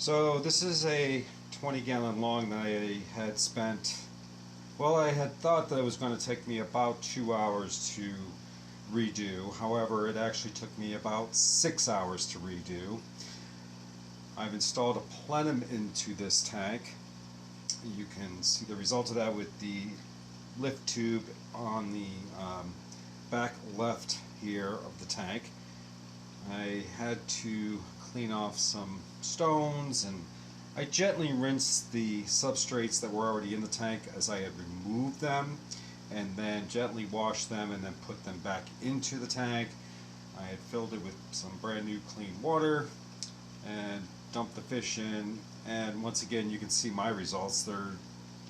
So this is a 20-gallon long that I had spent, well, I had thought that it was going to take me about 2 hours to redo. However, it actually took me about 6 hours to redo. I've installed a plenum into this tank. You can see the result of that with the lift tube on the back left here of the tank. I had to clean off some stones, and I gently rinsed the substrates that were already in the tank as I had removed them, and then gently washed them and then put them back into the tank. I had filled it with some brand new clean water and dumped the fish in, and once again you can see my results.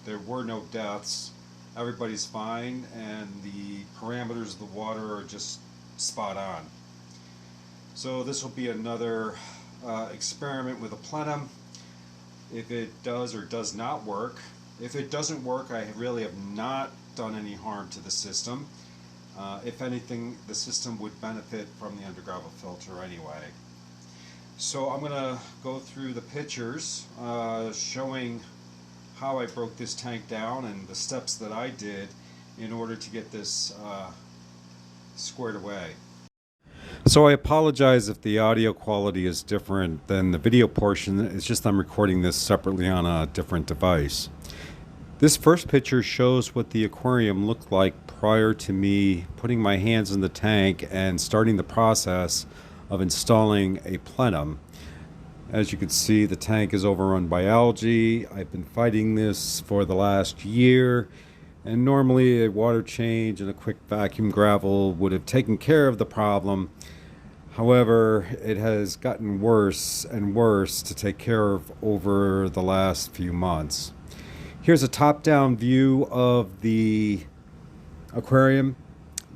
There were no deaths. Everybody's fine, and the parameters of the water are just spot on. So this will be another experiment with a plenum. If it does or does not work. If it doesn't work, I really have not done any harm to the system. If anything, the system would benefit from the undergravel filter anyway. So I'm going to go through the pictures showing how I broke this tank down and the steps that I did in order to get this squared away. So I apologize if the audio quality is different than the video portion. It's just I'm recording this separately on a different device. This first picture shows what the aquarium looked like prior to me putting my hands in the tank and starting the process of installing a plenum. As you can see, the tank is overrun by algae. I've been fighting this for the last year, and normally a water change and a quick vacuum gravel would have taken care of the problem. However, it has gotten worse and worse to take care of over the last few months. Here's a top-down view of the aquarium.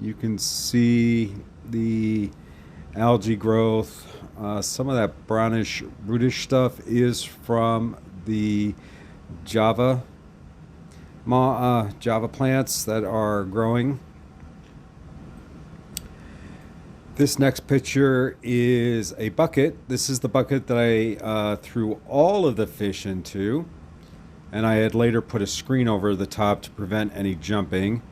You can see the algae growth. Some of that brownish rootish stuff is from the Java plants that are growing. This next picture is a bucket. This is the bucket that I threw all of the fish into, and I had later put a screen over the top to prevent any jumping.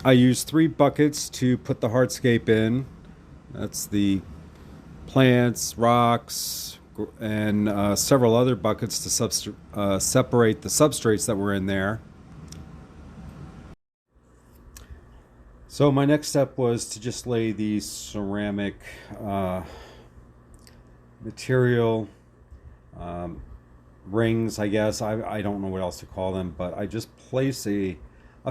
I used 3 buckets to put the hardscape in. That's the plants, rocks, and several other buckets to separate the substrates that were in there. So my next step was to just lay these ceramic material rings, I guess. I don't know what else to call them, but I just place a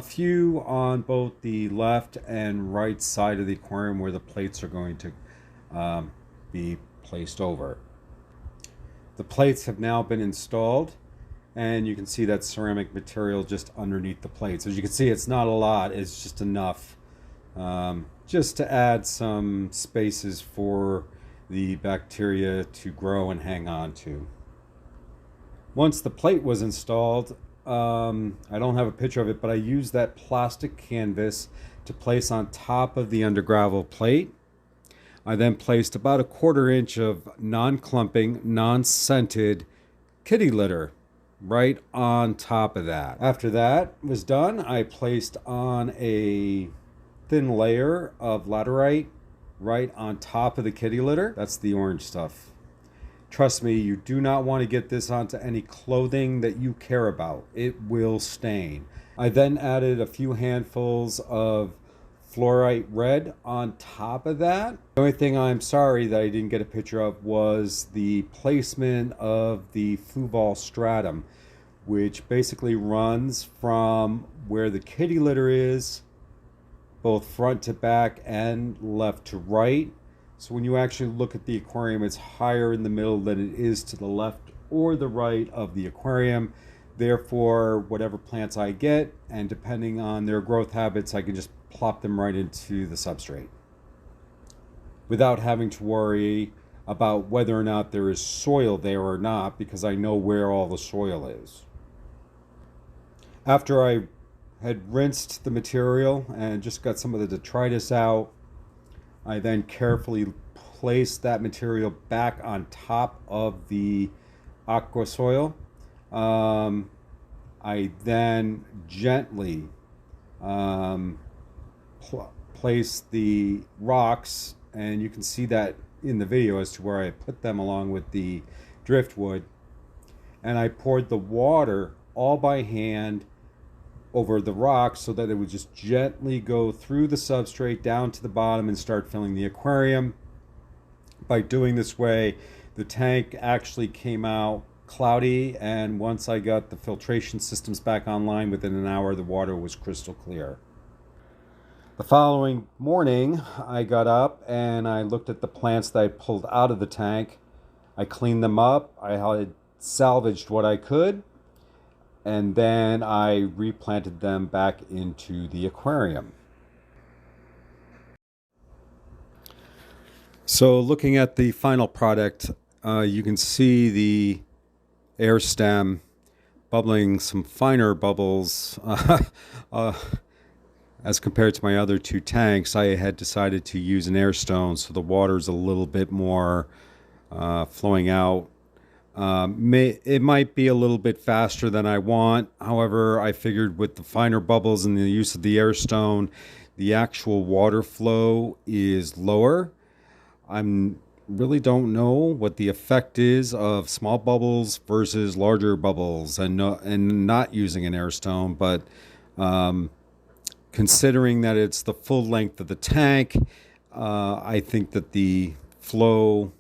few on both the left and right side of the aquarium where the plates are going to be placed over. The plates have now been installed, and you can see that ceramic material just underneath the plates. As you can see, it's not a lot, it's just enough just to add some spaces for the bacteria to grow and hang on to. Once the plate was installed, I don't have a picture of it, but I used that plastic canvas to place on top of the undergravel plate. I then placed about a 1/4 inch of non-clumping, non-scented kitty litter right on top of that. After that was done, I placed on a thin layer of laterite right on top of the kitty litter. That's the orange stuff. Trust me, you do not want to get this onto any clothing that you care about. It will stain. I then added a few handfuls of fluorite red on top of that. The only thing I'm sorry that I didn't get a picture of was the placement of the fluval stratum, which basically runs from where the kitty litter is, both front to back and left to right. So when you actually look at the aquarium, it's higher in the middle than it is to the left or the right of the aquarium. Therefore, whatever plants I get, and depending on their growth habits, I can just plop them right into the substrate without having to worry about whether or not there is soil there or not, because I know where all the soil is. After I had rinsed the material and just got some of the detritus out, I then carefully place that material back on top of the aqua soil. I then gently place the rocks, and you can see that in the video as to where I put them along with the driftwood, and I poured the water all by hand over the rocks so that it would just gently go through the substrate down to the bottom and start filling the aquarium. By doing this way, the tank actually came out cloudy, and once I got the filtration systems back online, within an hour the water was crystal clear. The following morning I got up and I looked at the plants that I pulled out of the tank. I cleaned them up, I had salvaged what I could, and then I replanted them back into the aquarium. So looking at the final product, you can see the air stem bubbling some finer bubbles. As compared to my other two tanks, I had decided to use an air stone, so the water's a little bit more flowing out. It might be a little bit faster than I want. However, I figured with the finer bubbles and the use of the air stone, the actual water flow is lower. I really don't know what the effect is of small bubbles versus larger bubbles and not using an air stone, but considering that it's the full length of the tank, I think that the flow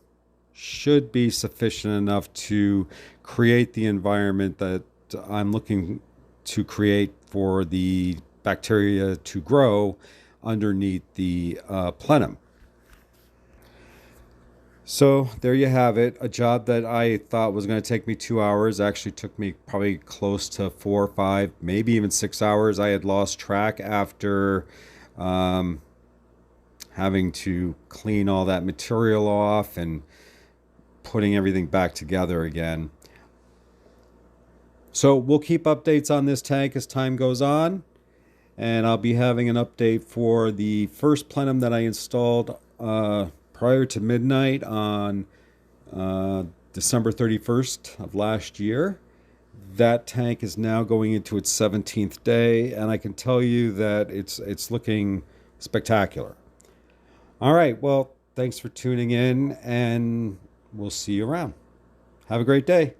should be sufficient enough to create the environment that I'm looking to create for the bacteria to grow underneath the plenum. So there you have it. A job that I thought was going to take me 2 hours actually took me probably close to 4 or 5, maybe even 6 hours. I had lost track after having to clean all that material off and putting everything back together again. So we'll keep updates on this tank as time goes on, and I'll be having an update for the first plenum that I installed prior to midnight on December 31st of last year. That tank is now going into its 17th day, and I can tell you that it's looking spectacular. All right, well, thanks for tuning in, and we'll see you around. Have a great day.